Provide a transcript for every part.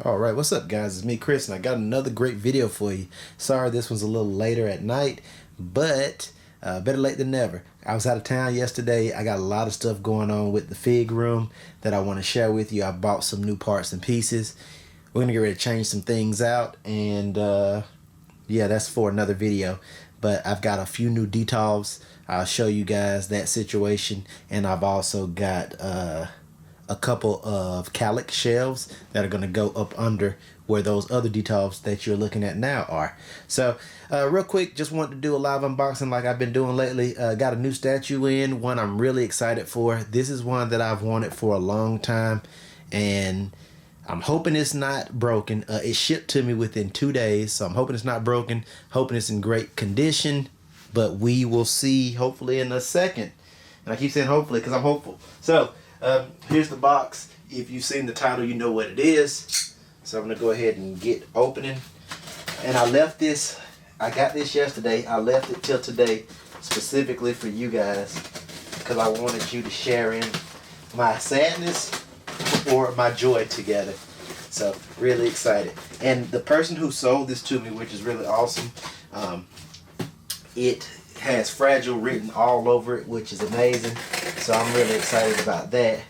Alright, what's up guys? It's me, Chris, and I got another great video for you. Sorry this one's a little later at night, but better late than never. I was out of town yesterday. I got a lot of stuff going on with the Fig Room that I want to share with you. I bought some new parts and pieces. We're going to get ready to change some things out, and yeah, that's for another video. But I've got a few new details. I'll show you guys that situation, and I've also got a couple of calic shelves that are going to go up under where those other details that you're looking at now are. So real quick, just wanted to do a live unboxing like I've been doing lately. Got a new statue in, one I'm really excited for. This is one that I've wanted for a long time, and I'm hoping it's not broken. It shipped to me within 2 days, so I'm hoping it's not broken, hoping it's in great condition, but we will see hopefully in a second. And I keep saying hopefully because I'm hopeful. So here's the box. If you've seen the title, you know what it is. So I'm going to go ahead and get opening. And I left this, I got this yesterday. I left it till today specifically for you guys because I wanted you to share in my sadness or my joy together. So really excited. And the person who sold this to me, which is really awesome, it has fragile written all over it, which is amazing. So I'm really excited about that.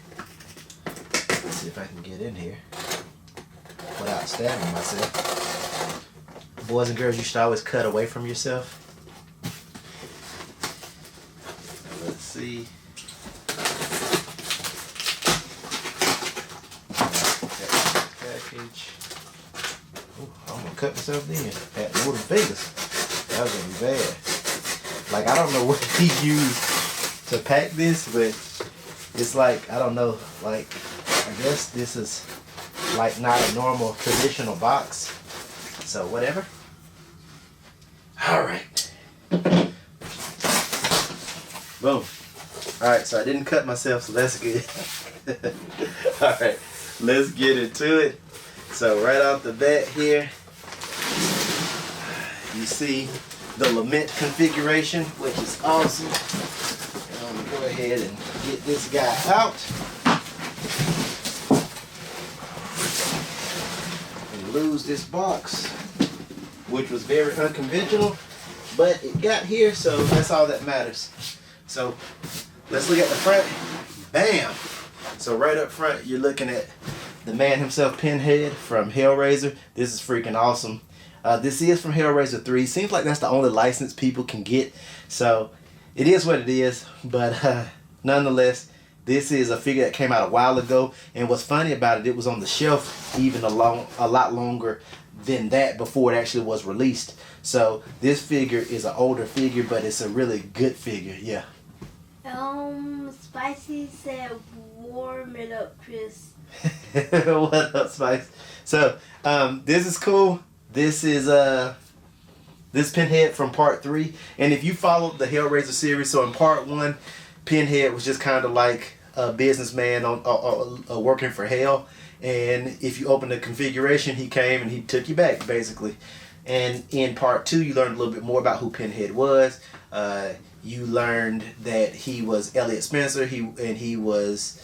Let's see if I can get in here without stabbing myself. Boys and girls, you should always cut away from yourself. Let's see. Package. Ooh, I'm gonna cut myself then. Had wooden fingers. That was gonna be bad. Like, I don't know what he used to pack this, but it's like, I don't know, like, I guess this is like not a normal traditional box. So whatever. Alright. Boom. Alright, so I didn't cut myself, so that's good. Alright, let's get into it. So right off the bat here, you see the lament configuration, which is awesome. And I'm gonna go ahead and get this guy out and lose this box, which was very unconventional, but it got here, so that's all that matters. So let's look at the front. Bam! So right up front, you're looking at the man himself, Pinhead from Hellraiser. This is freaking awesome. This is from Hellraiser 3. Seems like that's the only license people can get. So it is what it is. But nonetheless, this is a figure that came out a while ago. And what's funny about it, it was on the shelf even a lot longer than that before it actually was released. So this figure is an older figure, but it's a really good figure. Yeah. Spicy said, warm it up, Chris. What up, Spice? So this is cool. This is this Pinhead from part 3, and if you followed the Hellraiser series, so in part 1, Pinhead was just kind of like a businessman on working for Hell, and if you open the configuration, he came and he took you back basically. And in part 2, you learned a little bit more about who Pinhead was. You learned that he was Elliot Spencer. He was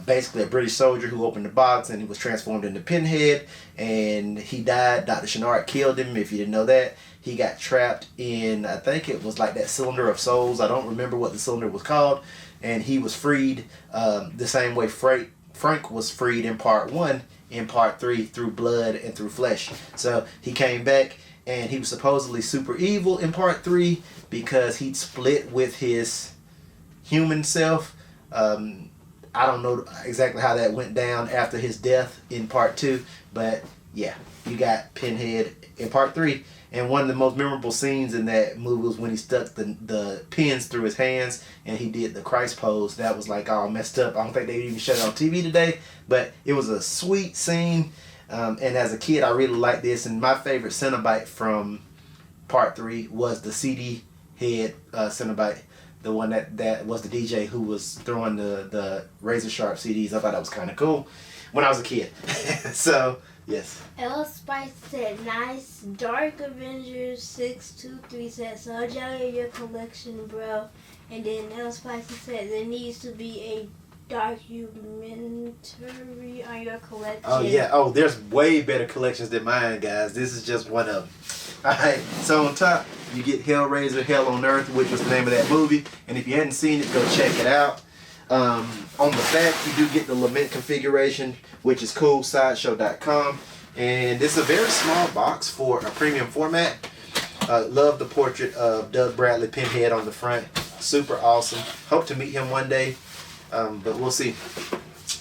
basically a British soldier who opened the box and he was transformed into Pinhead, and he died. Dr. Shinard killed him, if you didn't know that. He got trapped in, I think it was like that cylinder of souls. I don't remember what the cylinder was called. And he was freed the same way Frank was freed in part 1, in part 3 through blood and through flesh. So he came back, and he was supposedly super evil in part 3 because he'd split with his human self. I don't know exactly how that went down after his death in part 2, but yeah, you got Pinhead in part 3. And one of the most memorable scenes in that movie was when he stuck the pins through his hands and he did the Christ pose. That was like all messed up. I don't think they even showed it on TV today, but it was a sweet scene. And as a kid, I really liked this. And my favorite Cenobite from part 3 was the CD head Cenobite. The one that was the DJ who was throwing the razor sharp CDs. I thought that was kind of cool when I was a kid. So, yes. L Spice said, nice. Dark Avengers 623 said, so in your collection, bro. And then L Spice said, there needs to be a documentary on your collection. Oh yeah, oh there's way better collections than mine, guys. This is just one of them. Alright, so on top you get Hellraiser, Hell on Earth, which was the name of that movie. And if you hadn't seen it, go check it out. On the back you do get the lament configuration, which is cool, sideshow.com. And it's a very small box for a premium format. Love the portrait of Doug Bradley Pinhead on the front. Super awesome. Hope to meet him one day. But we'll see.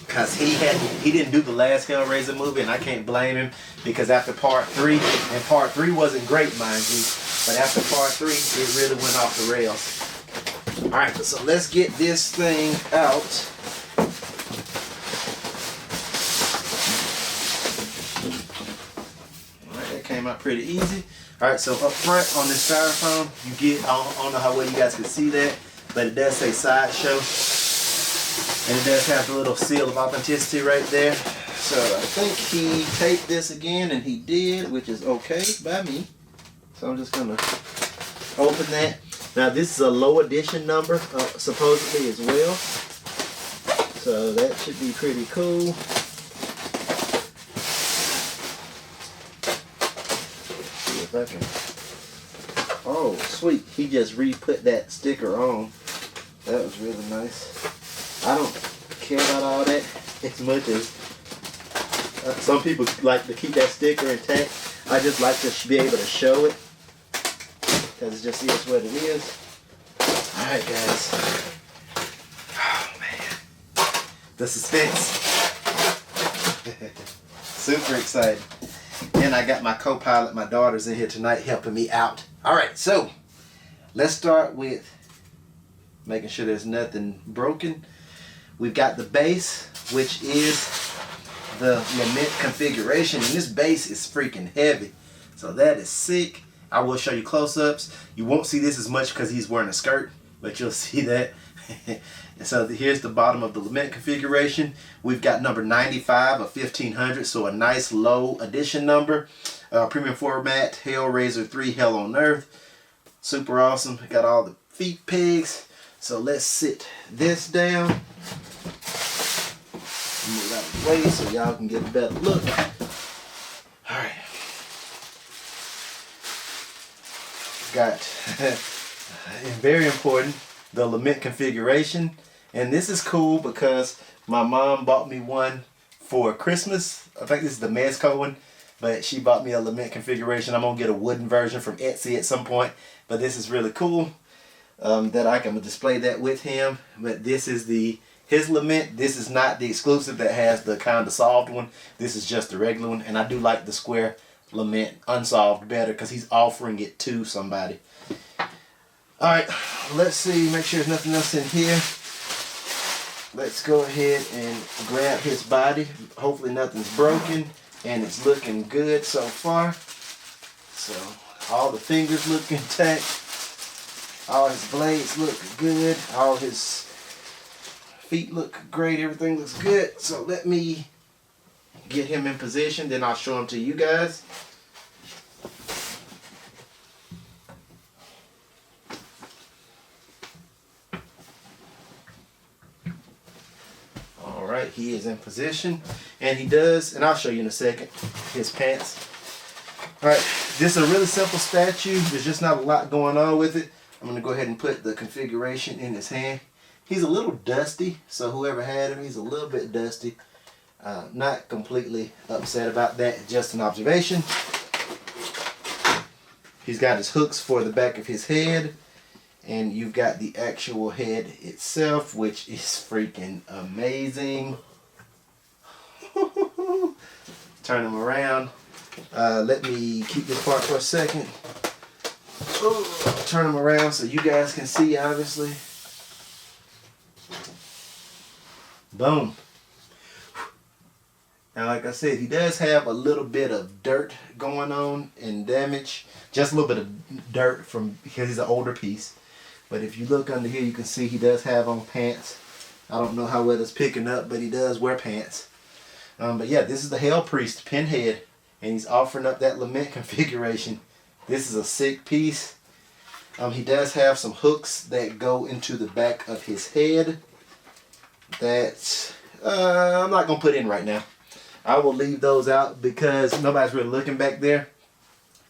Because he didn't do the last Hellraiser movie, and I can't blame him, because after part 3, and part 3 wasn't great, mind you, but after part 3 it really went off the rails. Alright, so let's get this thing out. Alright, that came out pretty easy. Alright, so up front on this styrofoam, you get, I don't know how well you guys can see that, but it does say Sideshow. And it does have the little seal of authenticity right there. So I think he taped this again, and he did, which is okay by me. So I'm just going to open that. Now this is a low edition number, supposedly as well. So that should be pretty cool. See if I can. Oh, sweet. He just re-put that sticker on. That was really nice. I don't care about all that as much as some people like to keep that sticker intact. I just like to be able to show it, because it just is what it is. Alright guys. Oh man. The suspense. Super excited. And I got my co-pilot, my daughter's in here tonight helping me out. Alright, so let's start with making sure there's nothing broken. We've got the base, which is the lament configuration, and this base is freaking heavy. So that is sick. I will show you close-ups. You won't see this as much because he's wearing a skirt, but you'll see that. And so here's the bottom of the lament configuration. We've got number 95 of 1500, so a nice low edition number. Premium format, Hellraiser 3, Hell on Earth. Super awesome. Got all the feet pegs. So let's sit this down. Move out of the way so y'all can get a better look. Alright. Got, and very important, the lament configuration. And this is cool because my mom bought me one for Christmas. I think this is the Mezco one. But she bought me a lament configuration. I'm going to get a wooden version from Etsy at some point. But this is really cool. That I can display that with him. But this is his lament. This is not the exclusive that has the kind of solved one. This is just the regular one. And I do like the square lament unsolved better because he's offering it to somebody. Alright, let's see. Make sure there's nothing else in here. Let's go ahead and grab his body. Hopefully nothing's broken. And it's looking good so far. So all the fingers look intact. All his blades look good. All his feet look great. Everything looks good. So let me get him in position. Then I'll show him to you guys. Alright, he is in position. And he does, and I'll show you in a second, his pants. Alright, this is a really simple statue. There's just not a lot going on with it. I'm going to go ahead and put the configuration in his hand. He's a little dusty, so whoever had him, he's a little bit dusty. Not completely upset about that, just an observation. He's got his hooks for the back of his head. And you've got the actual head itself, which is freaking amazing. Turn him around. Let me keep this part for a second. Turn him around so you guys can see, obviously. Boom. Now, like I said, he does have a little bit of dirt going on and damage. Just a little bit of dirt from because he's an older piece. But if you look under here, you can see he does have on pants. I don't know how well it's picking up, but he does wear pants. But yeah, this is the Hell Priest Pinhead, and he's offering up that lament configuration. This is a sick piece. He does have some hooks that go into the back of his head. that I'm not going to put in right now. I will leave those out because nobody's really looking back there.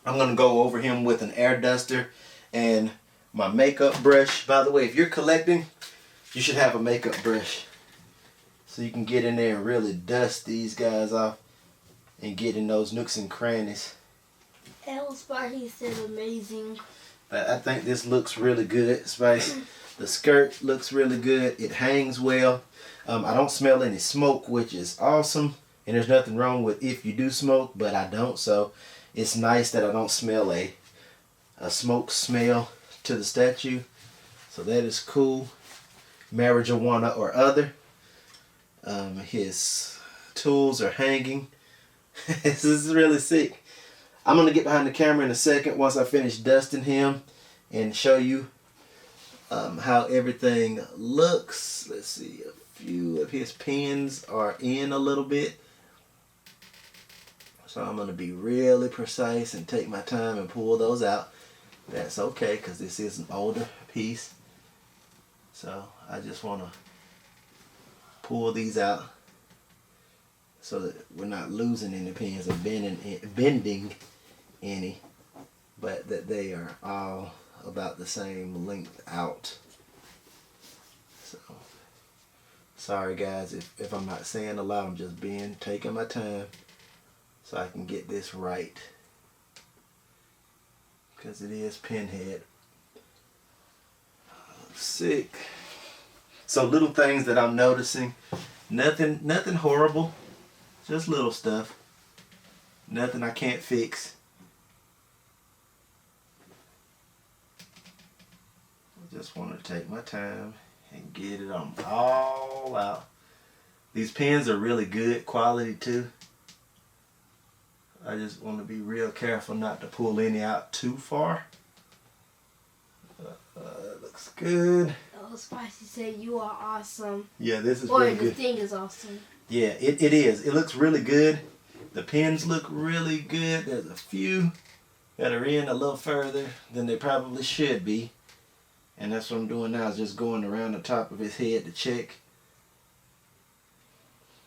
I'm going to go over him with an air duster and my makeup brush. By the way, if you're collecting, you should have a makeup brush, so you can get in there and really dust these guys off and get in those nooks and crannies. Spicy said amazing. I think this looks really good, Spice. The skirt looks really good. It hangs well. I don't smell any smoke, which is awesome. And there's nothing wrong with if you do smoke, but I don't. So it's nice that I don't smell a smoke smell to the statue. So that is cool. Marijuana or other. His tools are hanging. This is really sick. I'm going to get behind the camera in a second once I finish dusting him and show you how everything looks. Let's see, a few of his pins are in a little bit. So I'm going to be really precise and take my time and pull those out. That's okay because this is an older piece. So I just want to pull these out so that we're not losing any pins or bending any, but that they are all about the same length out. So sorry guys if I'm not saying a lot. I'm just taking my time so I can get this right, because it is Pinhead. Sick. So little things that I'm noticing, nothing horrible, just little stuff, nothing I can't fix. I just want to take my time and get it all out. These pens are really good quality too. I just want to be real careful not to pull any out too far. Looks good. Spicy said you are awesome. Yeah, this is really good. Or the thing is awesome. Yeah, it is. It looks really good. The pins look really good. There's a few that are in a little further than they probably should be. And that's what I'm doing now, is just going around the top of his head to check.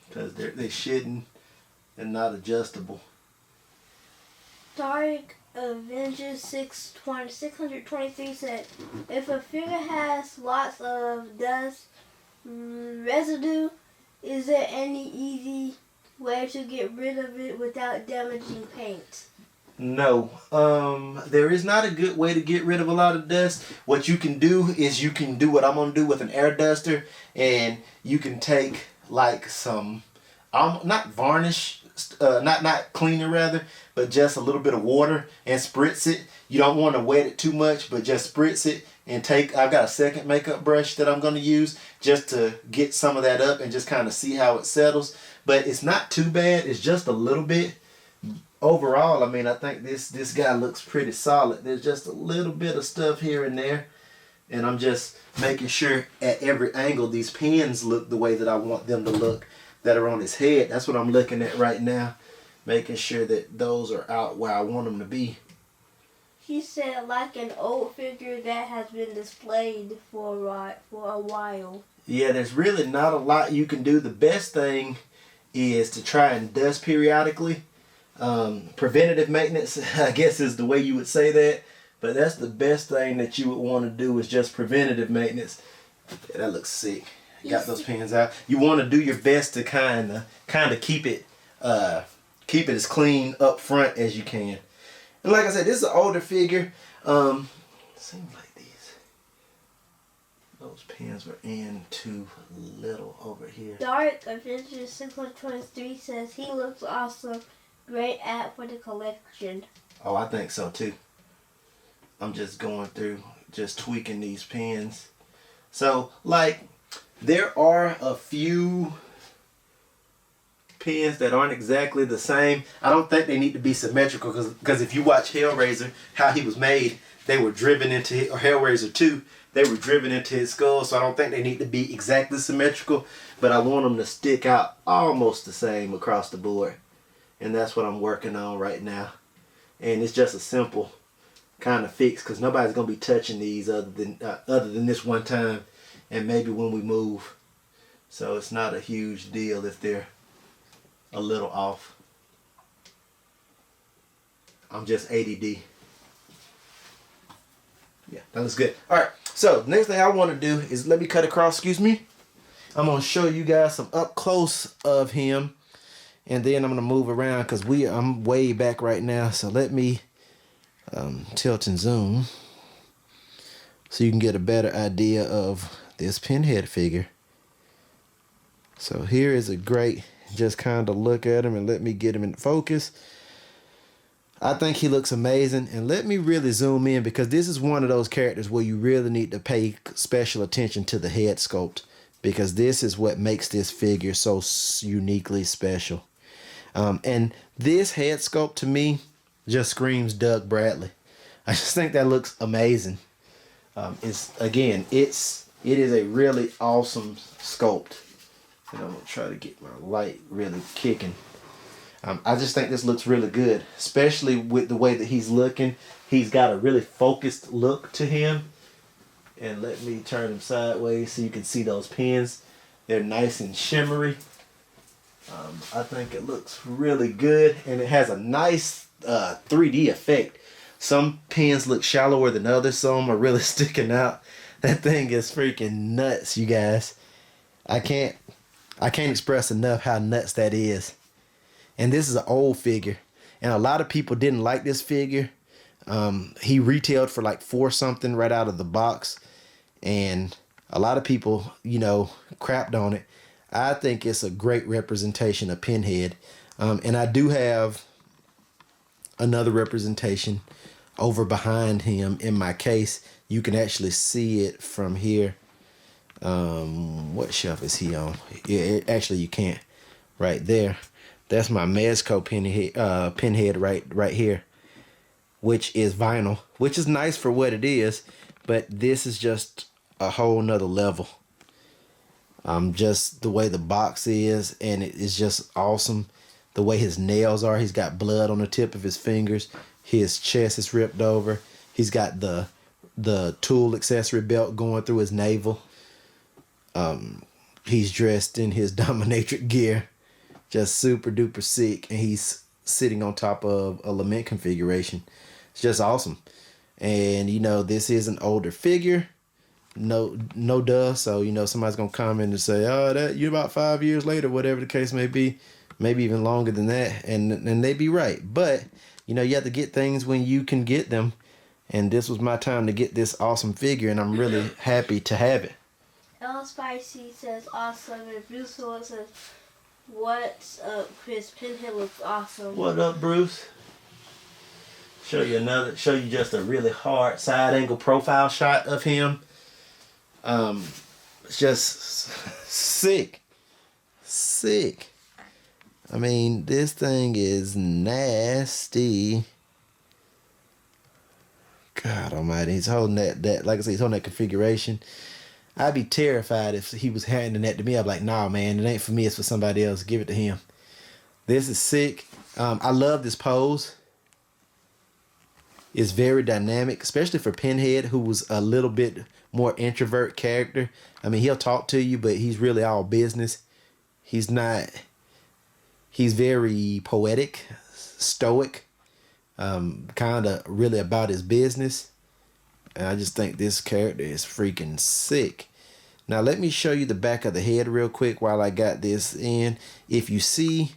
Because they shouldn't and not adjustable. Dark Avengers 623 said, if a figure has lots of dust residue, is there any easy way to get rid of it without damaging paint? No, there is not a good way to get rid of a lot of dust. What you can do is you can do what I'm going to do with an air duster, and you can take like some, not varnish, not cleaner rather, but just a little bit of water and spritz it. You don't want to wet it too much, but just spritz it and I've got a second makeup brush that I'm going to use just to get some of that up and just kind of see how it settles. But it's not too bad. It's just a little bit. Overall, I mean, I think this guy looks pretty solid. There's just a little bit of stuff here and there. And I'm just making sure at every angle these pins look the way that I want them to look that are on his head. That's what I'm looking at right now. Making sure that those are out where I want them to be. He said like an old figure that has been displayed for a while. Yeah, there's really not a lot you can do. The best thing is to try and dust periodically. Preventative maintenance, I guess, is the way you would say that. But that's the best thing that you would want to do, is just preventative maintenance. Yeah, that looks sick. Got those pins out. You want to do your best to kind of keep it as clean up front as you can. And like I said, this is an older figure. Seems like those pins were in too little over here. Dark Avengers 623 says he looks awesome. Great app for the collection. Oh, I think so too. I'm just going through, just tweaking these pins. So, like, there are a few pins that aren't exactly the same. I don't think they need to be symmetrical, because if you watch Hellraiser, how he was made, they were driven into, or Hellraiser 2, they were driven into his skull, so I don't think they need to be exactly symmetrical, but I want them to stick out almost the same across the board. And that's what I'm working on right now. And it's just a simple kind of fix, because nobody's going to be touching these other than this one time, and maybe when we move. So it's not a huge deal if they're a little off. I'm just ADD. Yeah, that looks good. All right, so next thing I want to do is let me cut across, excuse me. I'm going to show you guys some up close of him. And then I'm going to move around because I'm way back right now. So let me tilt and zoom so you can get a better idea of this Pinhead figure. So here is a great, just kind of look at him and let me get him in focus. I think he looks amazing. And let me really zoom in because this is one of those characters where you really need to pay special attention to the head sculpt, because this is what makes this figure so uniquely special. And this head sculpt to me just screams Doug Bradley. I just think that looks amazing. It is a really awesome sculpt. And I'm gonna try to get my light really kicking. I just think this looks really good, especially with the way that he's looking. He's got a really focused look to him. And let me turn him sideways so you can see those pins. They're nice and shimmery. I think it looks really good, and it has a nice 3D effect. Some pins look shallower than others. Some are really sticking out. That thing is freaking nuts, you guys. I can't express enough how nuts that is. And this is an old figure, and a lot of people didn't like this figure. He retailed for like $4 something right out of the box, and a lot of people, crapped on it. I think it's a great representation of Pinhead. And I do have another representation over behind him in my case. You can actually see it from here. What shelf is he on? Yeah, actually you can't. Right there. That's my Mezco Pinhead right here, which is vinyl, which is nice for what it is, but this is just a whole nother level. Just the way the box is, and it is just awesome. The way his nails are, he's got blood on the tip of his fingers. His chest is ripped over. He's got the tool accessory belt going through his navel. He's dressed in his dominatrix gear, just super duper sick, and he's sitting on top of a lament configuration. It's just awesome. And this is an older figure. No duh. So somebody's gonna comment and say, "Oh, that you're about 5 years later," whatever the case may be, maybe even longer than that, and they be right. But you have to get things when you can get them, and this was my time to get this awesome figure, and I'm really happy to have it. El Spicy says awesome, and Bruce Willis says, "What's up, Chris? Pinhead looks awesome." What up, Bruce? Show you just a really hard side angle profile shot of him. It's just sick. I mean, this thing is nasty. God almighty, he's holding that like I said, he's holding that configuration. I'd be terrified if he was handing that to me. I'd be like, nah, man, it ain't for me, it's for somebody else. Give it to him. This is sick. I love this pose. It's very dynamic, especially for Pinhead, who was a little bit more introvert character. I mean, he'll talk to you, but he's really all business. He's very poetic, stoic, kind of really about his business. And I just think this character is freaking sick. Now, let me show you the back of the head real quick while I got this in. If you see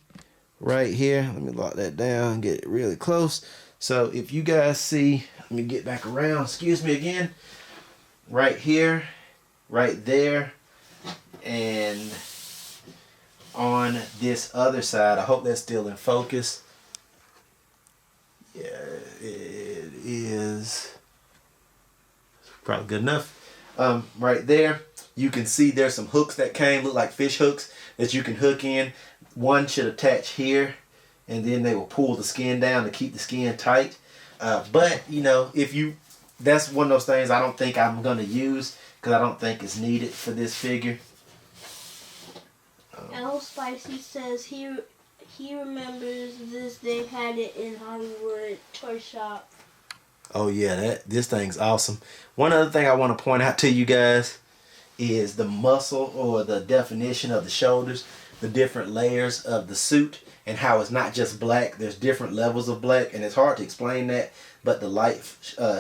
right here, let me lock that down and get it really close. So if you guys see, let me get back around, excuse me again, right here, right there, and on this other side, I hope that's still in focus. Yeah, it is probably good enough. Right there, you can see there's some hooks that look like fish hooks that you can hook in. One should attach here, and then they will pull the skin down to keep the skin tight. But that's one of those things I don't think I'm gonna use because I don't think it's needed for this figure. El Spicy says he remembers this. They had it in Hollywood toy shop. Oh yeah, this thing's awesome. One other thing I want to point out to you guys is the muscle or the definition of the shoulders, the different layers of the suit, and how it's not just black. There's different levels of black, and it's hard to explain that, but the light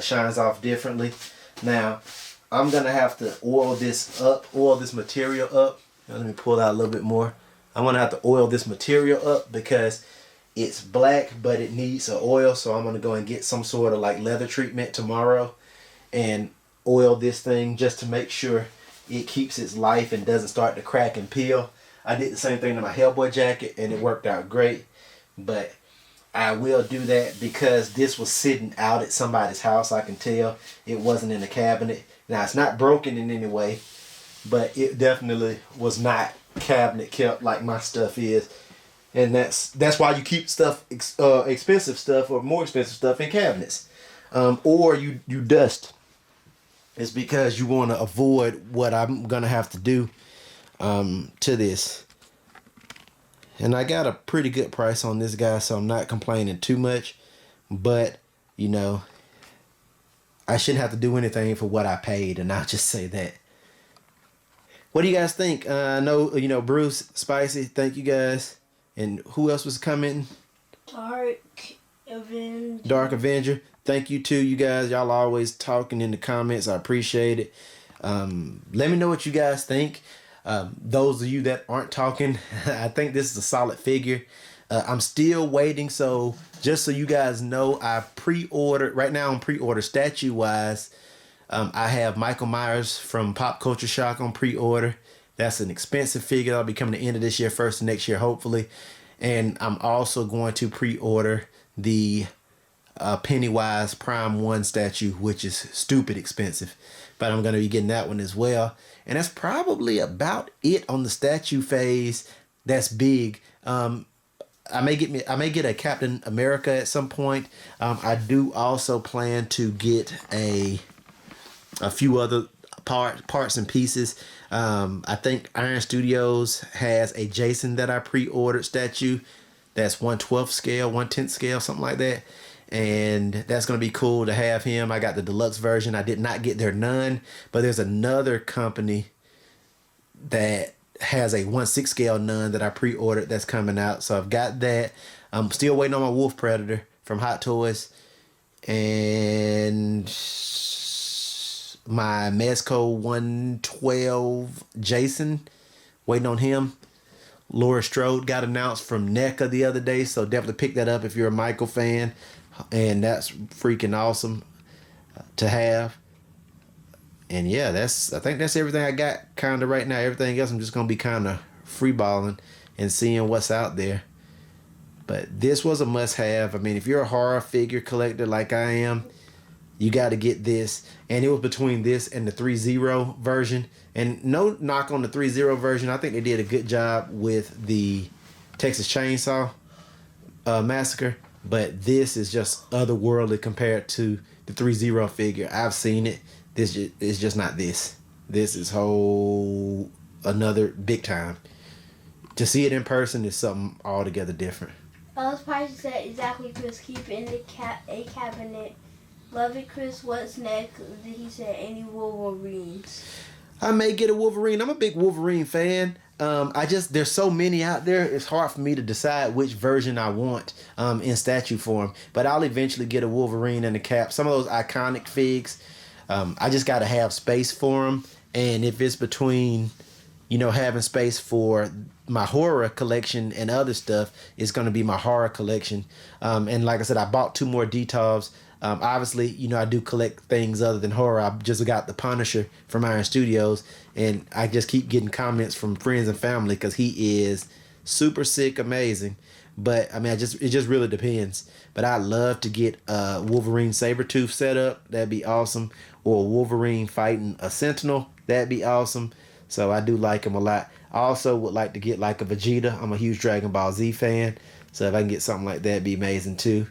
shines off differently. Now, I'm gonna have to oil this material up. Now, let me pull out a little bit more. I'm gonna have to oil this material up because it's black, but it needs an oil. So I'm gonna go and get some sort of like leather treatment tomorrow and oil this thing just to make sure it keeps its life and doesn't start to crack and peel. I did the same thing to my Hellboy jacket and it worked out great, but I will do that because this was sitting out at somebody's house. I can tell it wasn't in the cabinet. Now, it's not broken in any way, but it definitely was not cabinet kept like my stuff is. And that's why you keep stuff, expensive stuff or more expensive stuff in cabinets. Or you dust. It's because you want to avoid what I'm going to have to do to this. And I got a pretty good price on this guy, so I'm not complaining too much. But, you know, I shouldn't have to do anything for what I paid, and I'll just say that. What do you guys think? I know, you know, Bruce, Spicy, thank you guys. And who else was coming? Dark Avenger. Dark Avenger. Thank you too, you guys. Y'all always talking in the comments. I appreciate it. Let me know what you guys think. Those of you that aren't talking, I think this is a solid figure. I'm still waiting, so just so you guys know, I pre-ordered, right now I'm pre-order statue wise. I have Michael Myers from Pop Culture Shock on pre-order. That's an expensive figure. That'll be coming the end of this year, first of next year, hopefully. And I'm also going to pre-order the Pennywise Prime 1 statue, which is stupid expensive. But I'm going to be getting that one as well. And that's probably about it on the statue phase that's big. I may get a Captain America at some point. I do also plan to get a few other parts and pieces. I think Iron Studios has a Jason that I pre-ordered statue. That's 1/12 scale, 1/10 scale, something like that. And that's going to be cool to have him. I got the deluxe version. I did not get their none, but there's another company that has a 1/6 scale none that I pre-ordered that's coming out. So I've got that. I'm still waiting on my Wolf Predator from Hot Toys. And my Mezco 112 Jason, waiting on him. Laura Strode got announced from NECA the other day, so definitely pick that up if you're a Michael fan. And that's freaking awesome to have. And yeah, I think that's everything I got kind of right now. Everything else I'm just going to be kind of freeballing and seeing what's out there. But this was a must-have. I mean, if you're a horror figure collector like I am, you got to get this. And it was between this and the 3.0 version. And no knock on the 3.0 version. I think they did a good job with the Texas Chainsaw Massacre. But this is just otherworldly compared to the 3.0 figure. I've seen it. This is just not this. This is whole another big time. To see it in person is something altogether different. I was probably said exactly, Chris. Keep it in the a cabinet. Love it, Chris. What's next? He said any Wolverines. I may get a Wolverine. I'm a big Wolverine fan. There's so many out there. It's hard for me to decide which version I want in statue form. But I'll eventually get a Wolverine and a cap. Some of those iconic figs, I just got to have space for them. And if it's between, having space for my horror collection and other stuff, it's going to be my horror collection. And like I said, I bought 2 more Detolfs. Obviously, I do collect things other than horror. I just got the Punisher from Iron Studios, and I just keep getting comments from friends and family because he is super sick, amazing. But I mean, it just really depends. But I'd love to get a Wolverine Sabretooth set up. That'd be awesome. Or a Wolverine fighting a Sentinel. That'd be awesome. So I do like him a lot. I also would like to get like a Vegeta. I'm a huge Dragon Ball Z fan. So if I can get something like that, it'd be amazing too.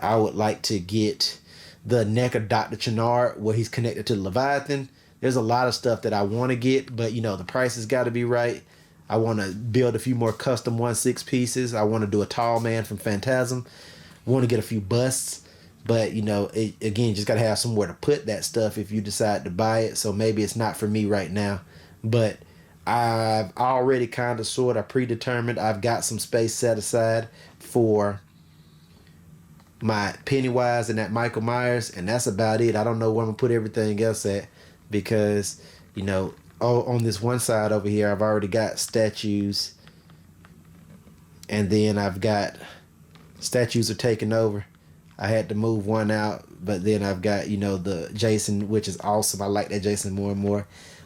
I would like to get the neck of Dr. Channard where he's connected to the Leviathan. There's a lot of stuff that I want to get, but the price has got to be right. I want to build a few more custom 1/6 pieces. I want to do a tall man from Phantasm. I want to get a few busts But you know, again, you just gotta have somewhere to put that stuff if you decide to buy it. So maybe it's not for me right now. But I've already kind of sort of predetermined. I've got some space set aside for my Pennywise and that Michael Myers, and that's about it. I don't know where I'm gonna put everything else at, because you know, on this one side over here, I've already got statues, and then I've got statues are taking over. I had to move one out, but then I've got, you know, the Jason, which is awesome. I like that Jason more and more.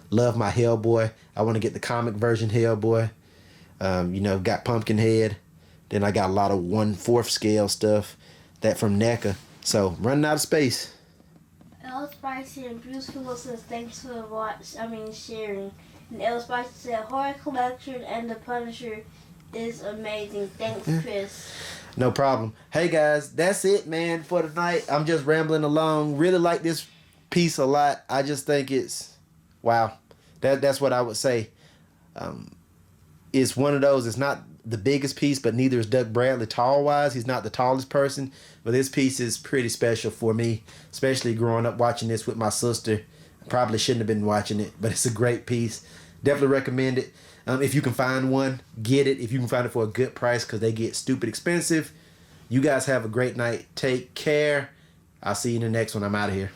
Love my Hellboy. I want to get the comic version Hellboy. You know, got Pumpkinhead. Then I got a lot of 1/4 scale stuff that from NECA. So running out of space. L Spicy and Bruce Phillips says thanks for sharing. And L Spicy said horror collection and the Punisher is amazing. Thanks, Chris. No problem. Hey guys, that's it, man, for tonight. I'm just rambling along. Really like this piece a lot. I just think it's wow. That's what I would say. It's one of those. It's not the biggest piece, but neither is Doug Bradley tall wise. He's not the tallest person, but this piece is pretty special for me, especially growing up watching this with my sister. Probably shouldn't have been watching it, but it's a great piece. Definitely recommend it. If you can find one, get it. If you can find it for a good price, because they get stupid expensive. You guys have a great night. Take care. I'll see you in the next one. I'm out of here.